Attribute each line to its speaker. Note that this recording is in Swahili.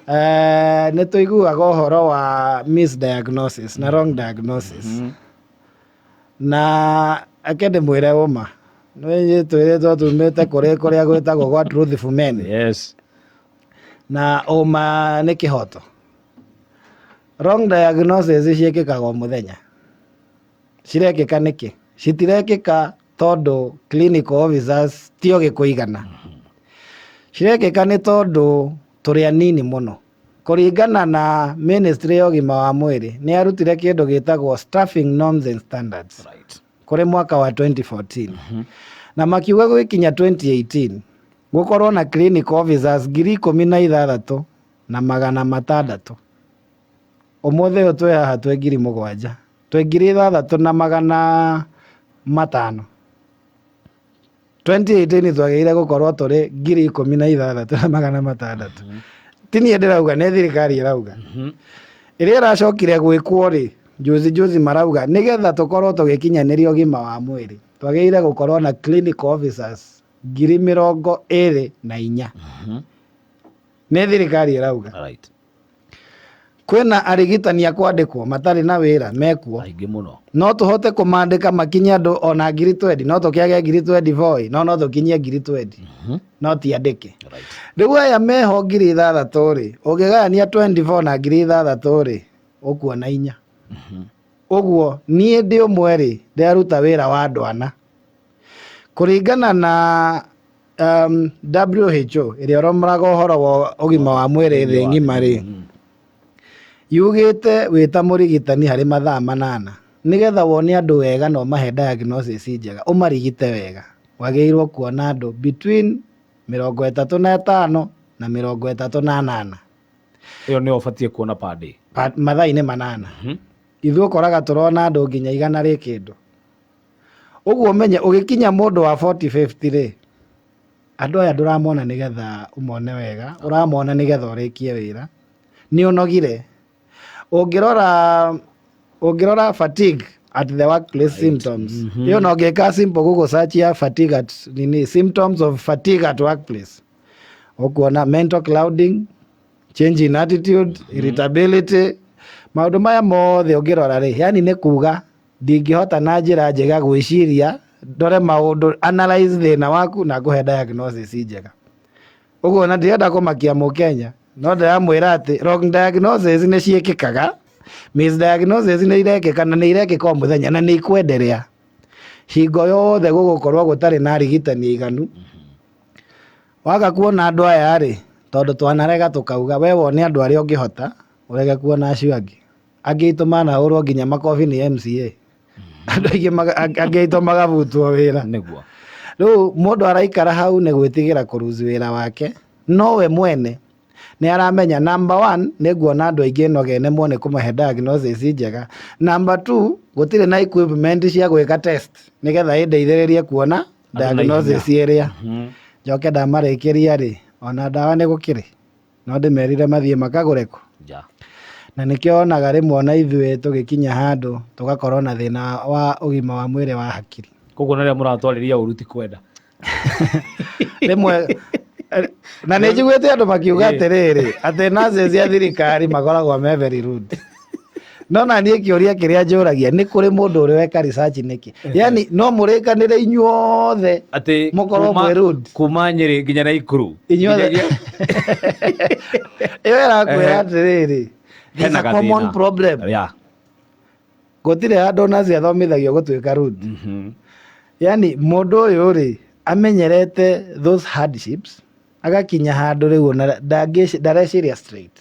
Speaker 1: nĩ tũiguaga ũhoro wa misdiagnosis na wrong diagnosis. Na ake ndĩmwĩre ũma nĩ twĩrĩtwo tumĩte kũrĩa gwĩtagwo gwa Truthful Men.
Speaker 2: Yes.
Speaker 1: Na ũma nĩ kĩhoto. Wrong diagnosis ciĩkĩkaga o mũthenya. Cirekĩka nĩkĩ? Citirekĩka tondũ clinical officers tio gĩkũigana. Cirekĩka nĩ tondũ tũrĩ anini mũno. Kũringana na Ministry ya Ũgima wa Mwĩrĩ nĩ yarutire kĩndũ gĩtagwo Staffing Norms and Standards kũrĩ mwaka wa 2014. Na makiuga gwĩkinya 2018 gũkorwo na clinical officers 16,600. Ũmũthĩ ũyũ twĩ haha twĩ 7,000. Twĩ 6,500. 2018 twagĩrĩire gũkorwo tũrĩ 16,600. Ti niĩ ndĩrauga nĩ thirikari ĩrauga. Ĩrĩa ĩracokire gwĩkwo rĩ, juzi marauga nĩgetha tũkorwo tũgĩkinyanĩria ũgima wa mwĩrĩ twagĩrĩire gũkorwo na clinical officers 24,000. Nĩ thirikari ĩrauga. Kwĩna arigitani akwandĩkwo matarĩ na wĩra mekuo. No tũhote kũmandĩka makinye andũ ona 20,000. No tũkĩage 20,000 no tũkinyie 20,000. No tiandĩke. Rĩu aya meho 6,000 rĩ, ũngĩgayania 24 na 6,000 rĩ, ũkuona 4. Ũguo niĩ ndĩ ũmwe rĩ, ndĩraruta wĩra wa andũ 4. Kũringana na WHO ĩrĩa ĩroraga ũhoro wa ũgima wa mwĩrĩ thĩ ng'ima rĩ, yugĩte wĩta mũrigitani harĩ mathaa 8 nĩgetha wone andũ wega na ũmahe diagnosis njega ũmarigite wega wagĩrĩirwo kuona andũ between 35 na 38.
Speaker 2: Ĩyo nĩ ũbatie kuona per day.
Speaker 1: Mathaa-inĩ 8. Ithuĩ ũkoraga tũrona andũ nginya 100 rĩ kĩndũ. Ũguo ũmenye ũgĩkinya mũndũ wa 40-50 rĩ, andũ aya ndũramona nĩgetha ũmone wega, ũramona nĩgetha ũrĩkie wĩra. Nĩ ũnogire. Ũngĩrora fatigue at the workplace symptoms. Yo no ngeka simple Google search ya fatigue at symptoms of fatigue at workplace. Ukuona mental clouding, change in attitude, irritability. Maũndũ maya mothe ũngĩrora rĩ, yani nĩ kuga ndingĩhota na njĩra njega gwĩciria ndore maũndũ, analyze thĩna waku na kũhe diagnosis njega. Ũguo na ndĩrenda kũmakia Mũkenya, no ndĩramwĩra atĩ wrong diagnosis nĩ ciĩkĩkaga, misdiagnosis nĩ irekĩka na nĩ irekĩka o mũthenya na nĩ ikwenderea. Hingo yothe gũgũkorwo gũtarĩ na arigitani aiganu. Waga kuona andũ aya rĩ, tondũ twanarega tũkauga we wone andũ arĩa ũngĩhota, ũrege kuona acio angĩ. Angĩ itũma na ũrwo nginya makobi nĩ MCA. Andũ angĩ itũmaga butwo wĩra.
Speaker 2: Nĩguo.
Speaker 1: Rĩu mũndũ araikara hau nĩ gwĩtigĩra kũruzi wĩra wake, no we mwene nĩ aramenya number 1 nĩ nguona andũ aingĩ nogenemwo nĩ kũmahe diagnosis njega. Number 2 gũtirĩ na equipment cia gwĩka test nĩgetha ĩndeithĩrĩrie kuona diagnosis ĩrĩa. Njoke ndamarĩkĩria rĩ, ona ndawa nĩ gũkĩrĩ, no ndĩmerire mathiĩ makagũre kũ. Na nĩkĩo onaga rĩmwe ona ithuĩ tũgĩkinya handũ tũgakorwo na thĩna wa ũgima wa mwĩrĩ wa hakiri.
Speaker 2: Koguo nĩ rĩo mũratwarĩria ũruti kwenda.
Speaker 1: Rĩmwe na nĩ njiguĩte andũ makiuga atĩrĩrĩ atĩ nurses cia thirikari makoragwo me very rude. No na niĩ kĩũria kĩrĩa njũragia nĩ kũrĩ mũndũ ũrĩ weka research nĩkĩ. Yani no mũrĩkanĩre inyuothe mũkorwo mwĩ rude.
Speaker 2: Kuma Nyĩrĩ nginya Naikuru.
Speaker 1: Inyuothe. Ĩyo ĩrakwĩra atĩrĩrĩ. There's a common problem. Gũtirĩ handũ nurse athomithagio gũtuĩka rude. Yani mũndũ ũyũ rĩ amenyerete those hardships agakinya handũ rĩu ndareciria straight.